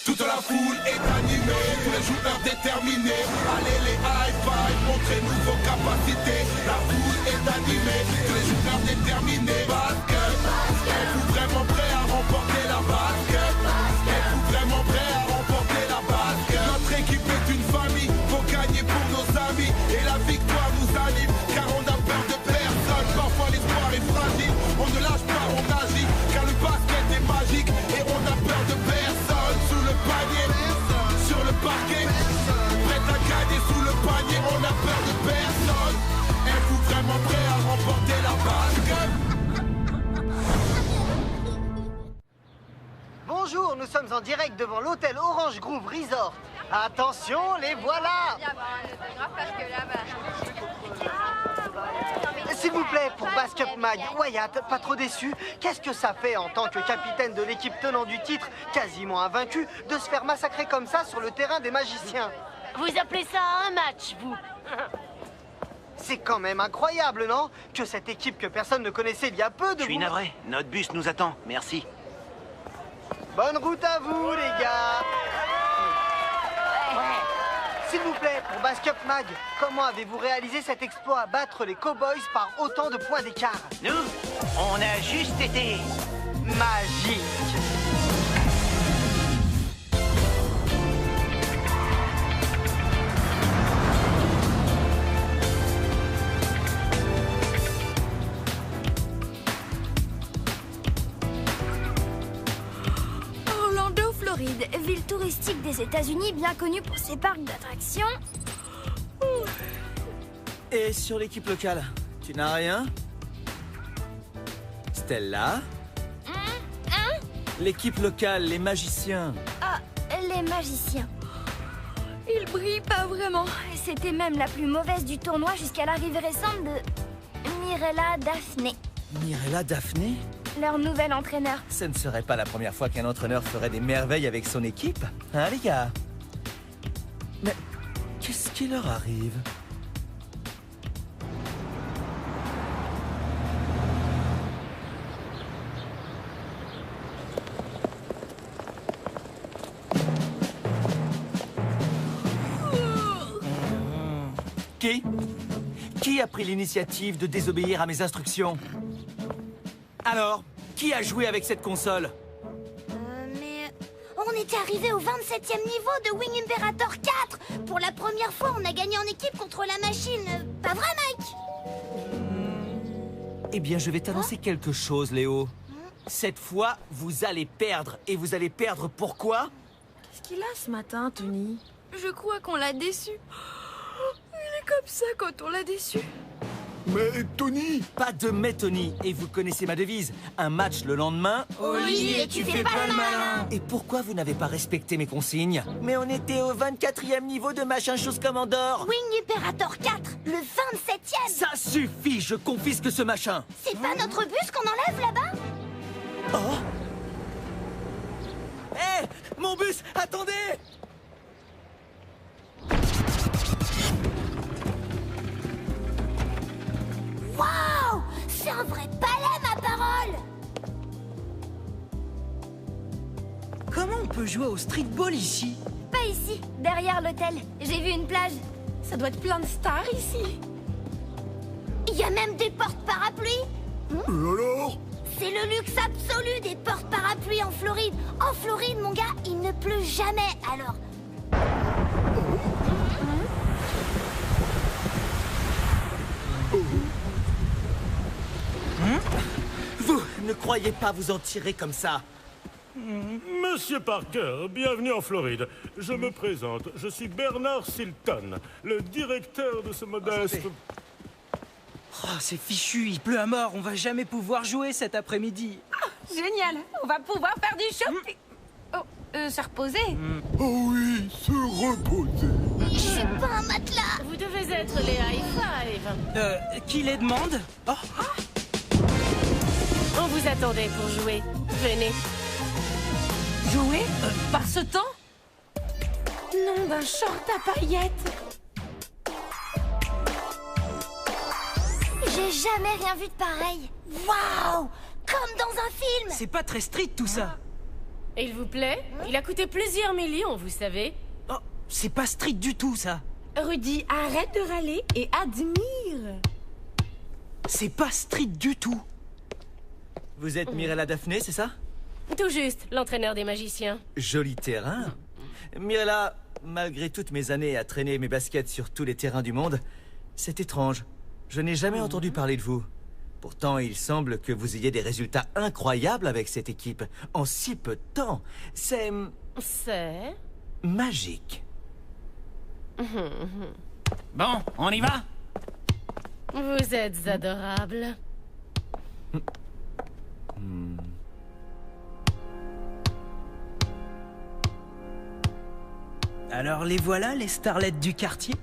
Toute la foule est animée, tous les joueurs déterminés. Allez les high five, montrez-nous vos capacités. La foule est animée, tous les joueurs déterminés. Basket, êtes-vous vraiment prêts à remporter la basket? Êtes-vous vraiment prêts à remporter la basket? Notre équipe est une famille, faut gagner pour nos amis. Et la victoire nous anime, car on a peur de personne. Parfois l'espoir est fragile, on ne lâche pas, on agit. Car le basket est magique et on a peur de personne. Sous le panier, sur le parquet, prêt à gagner sous le panier, on a peur de personne. Êtes-vous vraiment prêts à remporter la basket? Bonjour, nous sommes en direct devant l'hôtel Orange Grove Resort. Attention, les voilà! S'il vous plaît, pour Basket Mag, Wyatt, pas trop déçu, qu'est-ce que ça fait en tant que capitaine de l'équipe tenant du titre, quasiment invaincu, de se faire massacrer comme ça sur le terrain des magiciens? Vous appelez ça un match, vous? C'est quand même incroyable, non? Que cette équipe que personne ne connaissait il y a peu de... Je suis navré, notre bus nous attend, merci. Bonne route à vous, les gars! S'il vous plaît, pour Basket Mag, comment avez-vous réalisé cet exploit, battre les Cowboys par autant de points d'écart? Nous, on a juste été... magique! Orlando, Floride, ville touristique des États-Unis bien connue pour ses parcs d'attractions. Et sur l'équipe locale, tu n'as rien? Stella? L'équipe locale, les magiciens. Ah, les magiciens. Ils brillent pas vraiment. C'était même la plus mauvaise du tournoi jusqu'à l'arrivée récente de Mirella Daphné, Mirella Daphné? leur nouvel entraîneur. Ce ne serait pas la première fois qu'un entraîneur ferait des merveilles avec son équipe, hein les gars? Mais qu'est-ce qui leur arrive? Qui a pris l'initiative de désobéir à mes instructions? Alors, qui a joué avec cette console? Mais on était arrivé au 27e niveau de Wing Imperator 4. Pour la première fois, on a gagné en équipe contre la machine. Pas vrai, Mike? Eh bien, je vais t'annoncer quelque chose, Léo. Cette fois, vous allez perdre. Et vous allez perdre pourquoi? Qu'est-ce qu'il a ce matin, Tony? Je crois qu'on l'a déçu. Il est comme ça quand on l'a déçu. Mais Tony! Pas de mais, Tony. Et vous connaissez ma devise. Un match le lendemain. Olivier, tu fais pas le malin. Et pourquoi vous n'avez pas respecté mes consignes? Mais on était au 24e niveau de machin chose commandeur. Wing Imperator 4, le 27e. Ça suffit, je confisque ce machin. C'est pas notre bus qu'on enlève là-bas? Oh! Hé! Mon bus! Attendez! Waouh! C'est un vrai palais, ma parole! Comment on peut jouer au streetball ici? Pas ici, derrière l'hôtel. J'ai vu une plage. Ça doit être plein de stars ici. Il y a même des portes-parapluies. Et alors? C'est le luxe absolu des portes-parapluies en Floride. En Floride, mon gars, il ne pleut jamais, alors... Vous ne croyez pas vous en tirer comme ça? Monsieur Parker, bienvenue en Floride. Je me présente, je suis Bernard Silton, le directeur de ce modeste... Oh, c'est fichu, il pleut à mort, on va jamais pouvoir jouer cet après-midi. Génial, on va pouvoir faire du shopping. Oh, se reposer. Oh oui, se reposer. Je suis pas un matelas. Vous devez être les high five. Qui les demande? Oh, On vous attendait pour jouer. Venez. Jouer par ce temps? Nom d'un short à paillettes. J'ai jamais rien vu de pareil. Waouh! Comme dans un film. c'est pas très street tout ça. Et il vous plaît? Il a coûté plusieurs millions, vous savez. Oh, c'est pas Street du tout, ça. Rudy, arrête de râler et admire. C'est pas Street du tout. Vous êtes Mirella Daphné, c'est ça? Tout juste, l'entraîneur des magiciens. Joli terrain. Mirella, malgré toutes mes années à traîner mes baskets sur tous les terrains du monde, c'est étrange. Je n'ai jamais entendu parler de vous. Pourtant, il semble que vous ayez des résultats incroyables avec cette équipe, en si peu de temps. C'est... magique. Bon, on y va? Vous êtes adorable. Alors les voilà, les starlettes du quartier?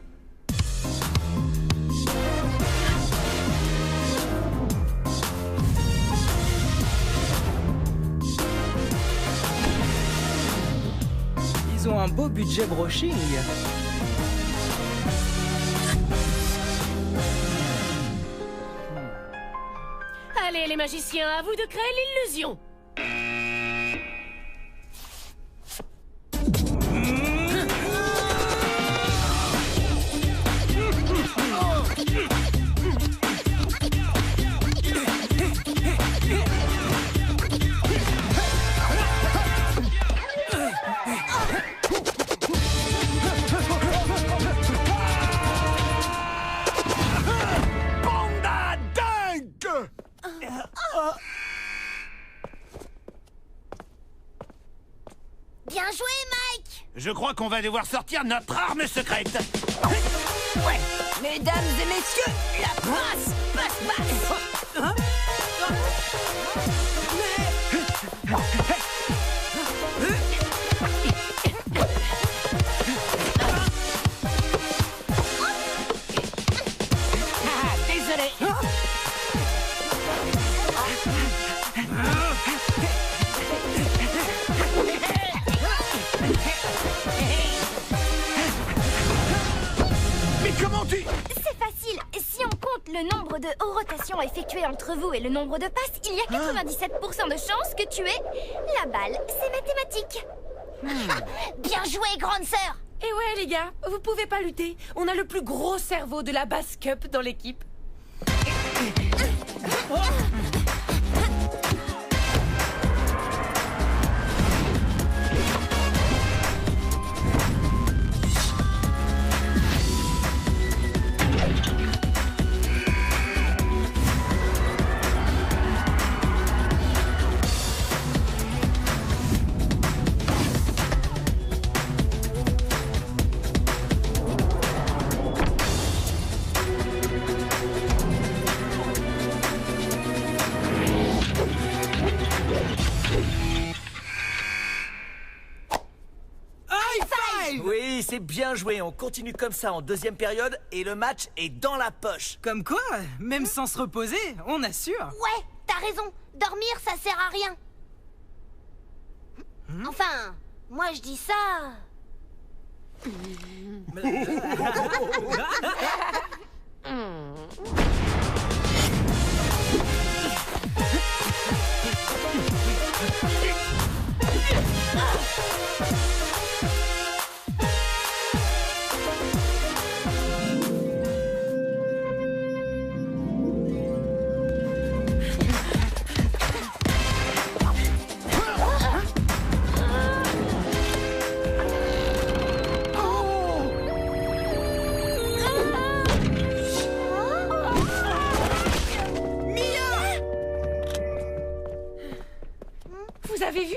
Ils ont un beau budget brushing. Allez, les magiciens, à vous de créer l'illusion. Bien joué, Mike! Je crois qu'on va devoir sortir notre arme secrète. Ouais. Mesdames et messieurs, la passe! Passe! Désolé. Mais comment tu... C'est facile. Si on compte le nombre de rotations effectuées entre vous et le nombre de passes, il y a 97% de chances que tu aies la balle. C'est mathématique. Bien joué, grande sœur. Et ouais, les gars, vous pouvez pas lutter. On a le plus gros cerveau de la Bass Cup dans l'équipe. Oui, c'est bien joué. On continue comme ça en deuxième période et le match est dans la poche. Comme quoi, même sans se reposer, on assure. Ouais, t'as raison. Dormir, ça sert à rien. Enfin, moi je dis ça... Vous avez vu?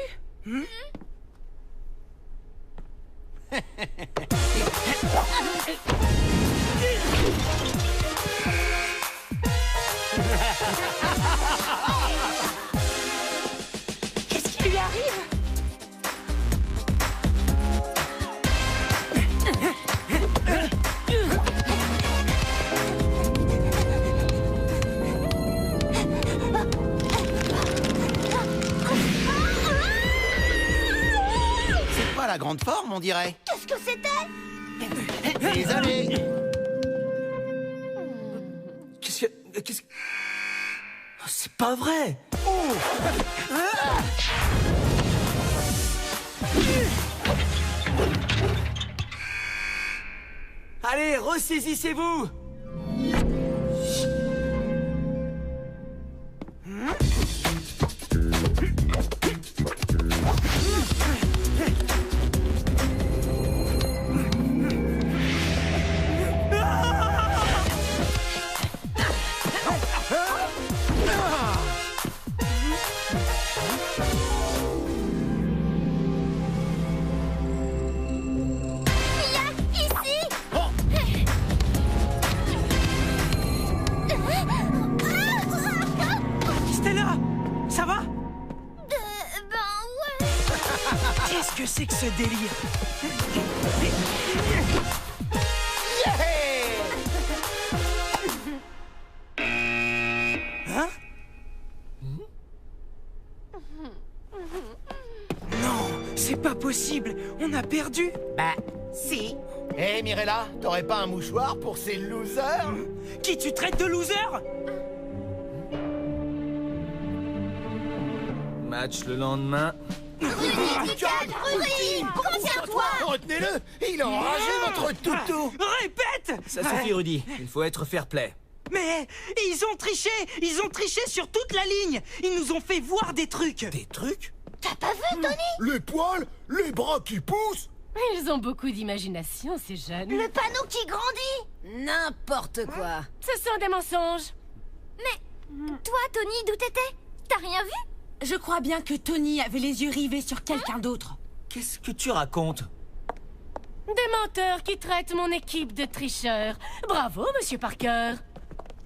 Qu'est-ce qui lui arrive? C'est pas la grande forme, on dirait. Qu'est-ce que c'était? Désolé. Qu'est-ce que... Oh, c'est pas vrai. Allez, ressaisissez-vous! Qu'est-ce que c'est que ce délire? Hein? Non, c'est pas possible. On a perdu. Bah, si. Hé, Mirella, t'aurais pas un mouchoir pour ces losers? Qui tu traites de loser? Match le lendemain. Rudy, contiens-toi! Retenez-le! Il a enragé votre toutou! Répète! Ça suffit, Rudy. Il faut être fair-play. Mais ils ont triché! Ils ont triché sur toute la ligne! Ils nous ont fait voir des trucs! Des trucs? T'as pas vu, Tony? Les poils, les bras qui poussent. Ils ont beaucoup d'imagination, ces jeunes. Le panneau qui grandit! N'importe quoi. Ce sont des mensonges. Mais toi, Tony, d'où t'étais? T'as rien vu? Je crois bien que Tony avait les yeux rivés sur quelqu'un d'autre. Qu'est-ce que tu racontes? Des menteurs qui traitent mon équipe de tricheurs. Bravo, Monsieur Parker.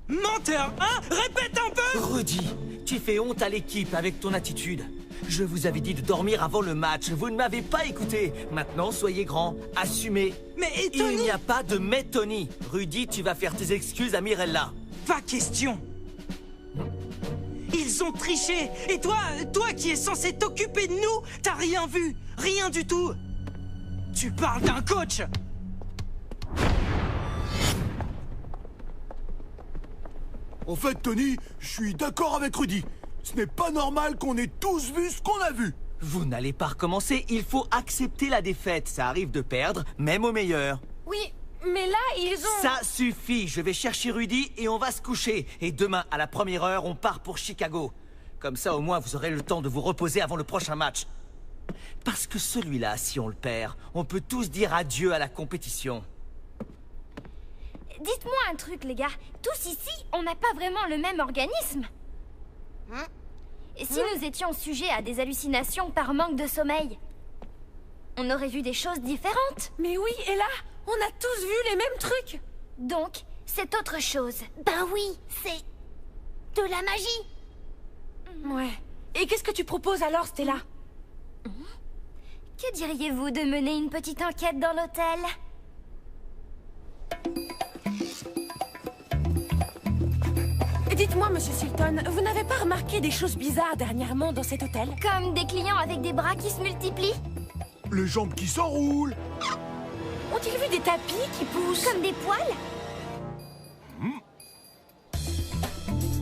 Menteur, hein? Répète un peu! Rudy, tu fais honte à l'équipe avec ton attitude. Je vous avais dit de dormir avant le match. Vous ne m'avez pas écouté. Maintenant, soyez grand. Assumez. Mais et Tony? Il n'y a pas de mais, Tony. Rudy, tu vas faire tes excuses à Mirella. Pas question. Ils ont triché. Et toi qui es censé t'occuper de nous, t'as rien vu. Rien du tout. Tu parles d'un coach. En fait, Tony, je suis d'accord avec Rudy. Ce n'est pas normal qu'on ait tous vu ce qu'on a vu. Vous n'allez pas recommencer. Il faut accepter la défaite. Ça arrive de perdre, même au meilleur. Oui, mais là, ils ont... Ça suffit. Je vais chercher Rudy et on va se coucher. Et demain, à la première heure, on part pour Chicago. Comme ça, au moins, vous aurez le temps de vous reposer avant le prochain match. Parce que celui-là, si on le perd, on peut tous dire adieu à la compétition. Dites-moi un truc, les gars. Tous ici, on n'a pas vraiment le même organisme. Et si nous étions sujets à des hallucinations par manque de sommeil, on aurait vu des choses différentes. Mais oui, et là, on a tous vu les mêmes trucs. Donc, c'est autre chose. Ben oui, c'est de la magie. Ouais. Et qu'est-ce que tu proposes alors, Stella? Que diriez-vous de mener une petite enquête dans l'hôtel? Dites-moi, Monsieur Silton, vous n'avez pas remarqué des choses bizarres dernièrement dans cet hôtel? Comme des clients avec des bras qui se multiplient? Les jambes qui s'enroulent. Ont-ils vu des tapis qui poussent? Comme des poils?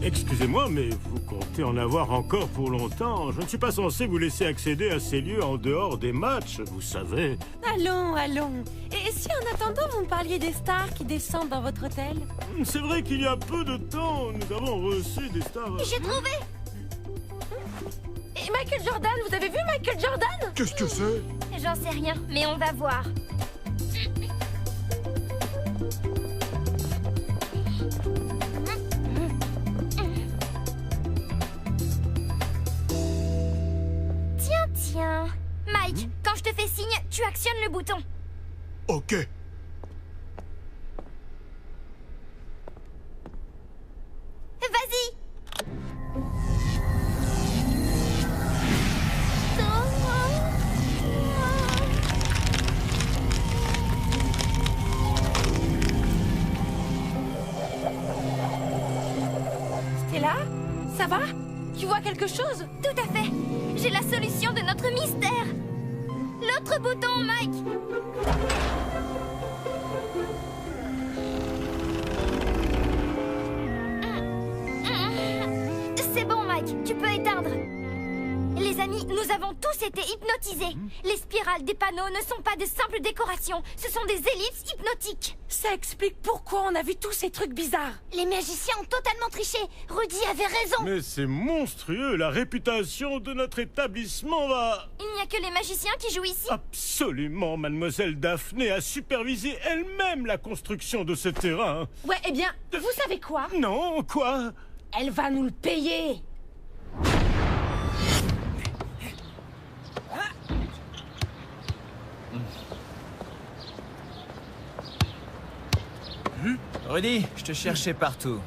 Excusez-moi, mais vous comptez en avoir encore pour longtemps. Je ne suis pas censé vous laisser accéder à ces lieux en dehors des matchs, vous savez. Allons, allons. Et si en attendant, vous me parliez des stars qui descendent dans votre hôtel? C'est vrai qu'il y a peu de temps, nous avons reçu des stars... J'ai trouvé. Et Michael Jordan, vous avez vu Michael Jordan? Qu'est-ce que c'est? J'en sais rien, mais on va voir. Tiens. Mike, quand je te fais signe, tu actionnes le bouton. Ok. Vas-y. Stella, ça va? Tu vois quelque chose? Tout à fait. J'ai la solution de notre mystère. L'autre bouton, Mike. C'est bon, Mike. Tu peux éteindre. Les amis, nous avons tous été hypnotisés. Les spirales des panneaux ne sont pas de simples décorations, ce sont des ellipses hypnotiques. Ça explique pourquoi on a vu tous ces trucs bizarres. Les magiciens ont totalement triché. Rudy avait raison. Mais c'est monstrueux, la réputation de notre établissement va... Il n'y a que les magiciens qui jouent ici. Absolument, mademoiselle Daphné a supervisé elle-même la construction de ce terrain. Ouais, eh bien, vous savez quoi? Non, quoi? Elle va nous le payer. Rudy, je te cherchais partout.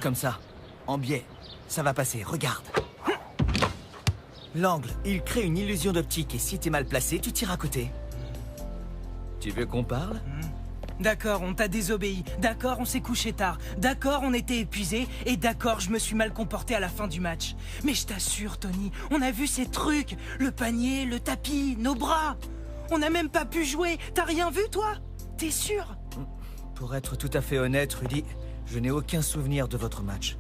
Comme ça, en biais. Ça va passer, regarde. L'angle, il crée une illusion d'optique et si t'es mal placé, tu tires à côté. Tu veux qu'on parle? D'accord, on t'a désobéi. D'accord, on s'est couché tard. D'accord, on était épuisés. Et d'accord, je me suis mal comporté à la fin du match. Mais je t'assure, Tony, on a vu ces trucs. Le panier, le tapis, nos bras. On n'a même pas pu jouer. T'as rien vu, toi? T'es sûr? Pour être tout à fait honnête, Rudy, je n'ai aucun souvenir de votre match.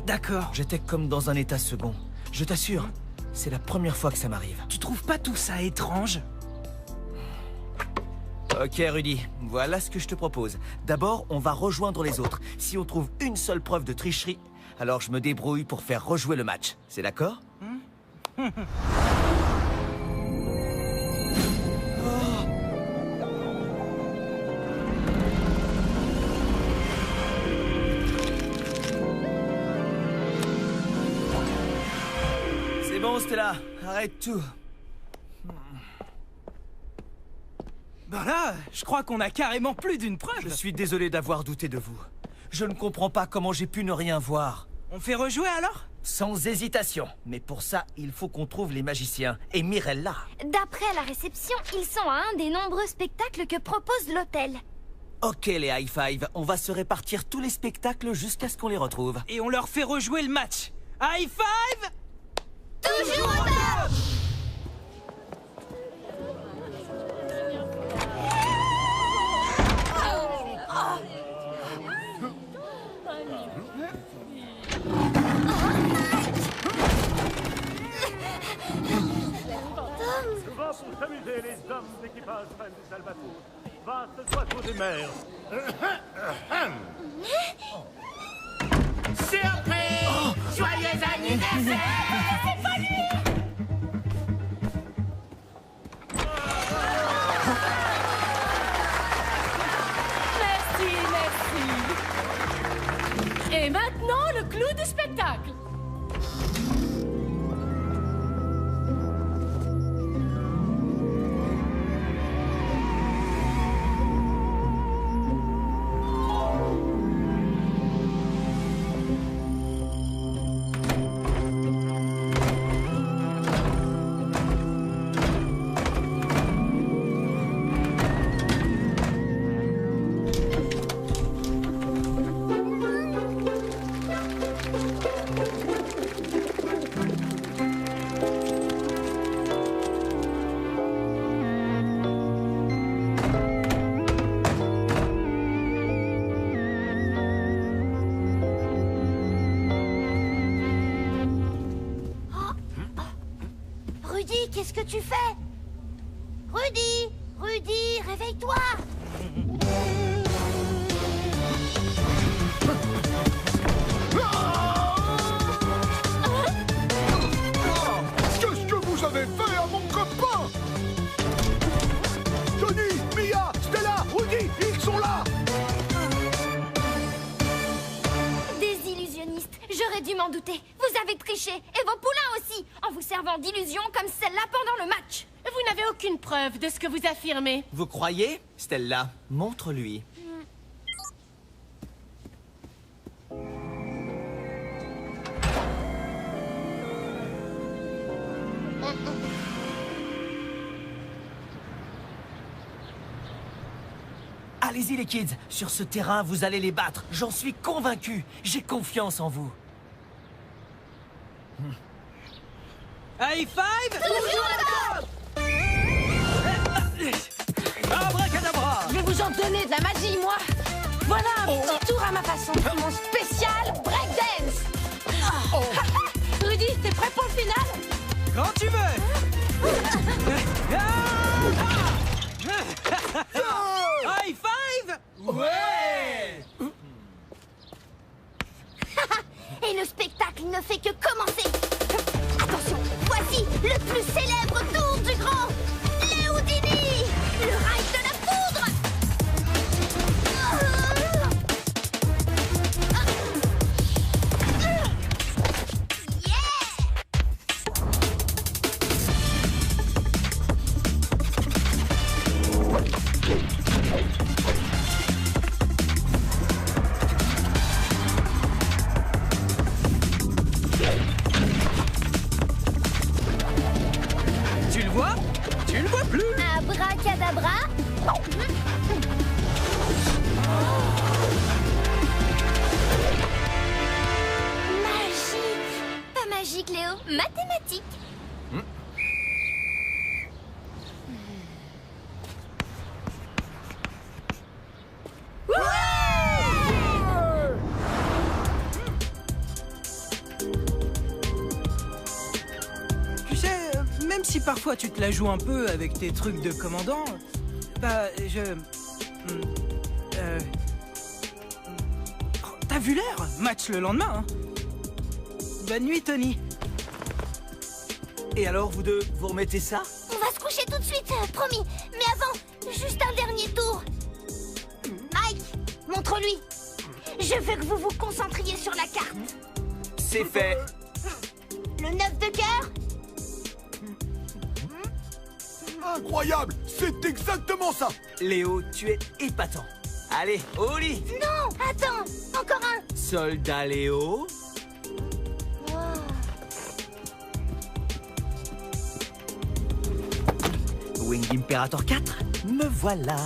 D'accord. J'étais comme dans un état second. Je t'assure, c'est la première fois que ça m'arrive. Tu trouves pas tout ça étrange? Ok, Rudy, voilà ce que je te propose. D'abord, on va rejoindre les autres. Si on trouve une seule preuve de tricherie, alors je me débrouille pour faire rejouer le match. C'est d'accord? C'est bon, Stella, arrête tout. Bah là, je crois qu'on a carrément plus d'une preuve. Je suis désolé d'avoir douté de vous. Je ne comprends pas comment j'ai pu ne rien voir. On fait rejouer alors? Sans hésitation. Mais pour ça, il faut qu'on trouve les magiciens. Et Mirella. D'après la réception, ils sont à un des nombreux spectacles que propose l'hôtel. Ok, les high five, on va se répartir tous les spectacles jusqu'à ce qu'on les retrouve. Et on leur fait rejouer le match. High five! Toujours au top! Va pour s'amuser les hommes d'équipage fan du Salvatore. Va ce oiseau des mers. Surprise! Joyeux anniversaire! C'est pas lui! Merci. Et maintenant, le clou du spectacle. Rudy, qu'est-ce que tu fais? Rudy! Rudy, réveille-toi! Qu'est-ce que vous avez fait à mon copain? Tony, Mia, Stella, Rudy, ils sont là! Des illusionnistes, j'aurais dû m'en douter. Vous avez triché, et vos poulains aussi, en vous servant d'illusions comme celle-là pendant le match. Vous n'avez aucune preuve de ce que vous affirmez. Vous croyez? Stella, montre-lui. Allez-y les kids, sur ce terrain vous allez les battre, j'en suis convaincu, j'ai confiance en vous. High five! Toujours au top! Abracadabra! Je vais vous en donner de la magie, moi. Voilà un petit tour à ma façon. Mon spécial breakdance. Rudy, t'es prêt pour le final? Quand tu veux. High five! Ouais! Et le spectacle ne fait que commencer. Attention, voici le plus célèbre tour du grand Léoudini, le ride de la poudre. Tu le vois? Tu le vois plus? Abracadabra. Magique. Pas magique, Léo. Mathématique. Tu sais, même si parfois tu te la joues un peu avec tes trucs de commandant, bah, t'as vu l'heure? Match le lendemain, hein? Bonne nuit, Tony. Et alors, vous deux, vous remettez ça? On va se coucher tout de suite, promis. Mais avant, juste un dernier tour. Mike, montre-lui. Je veux que vous vous concentriez sur la carte. C'est fait. Le 9 de cœur. Incroyable! C'est exactement ça! Léo, tu es épatant. Allez, au lit! Non, attends, encore un. Soldat Léo. Wing Imperator 4, me voilà.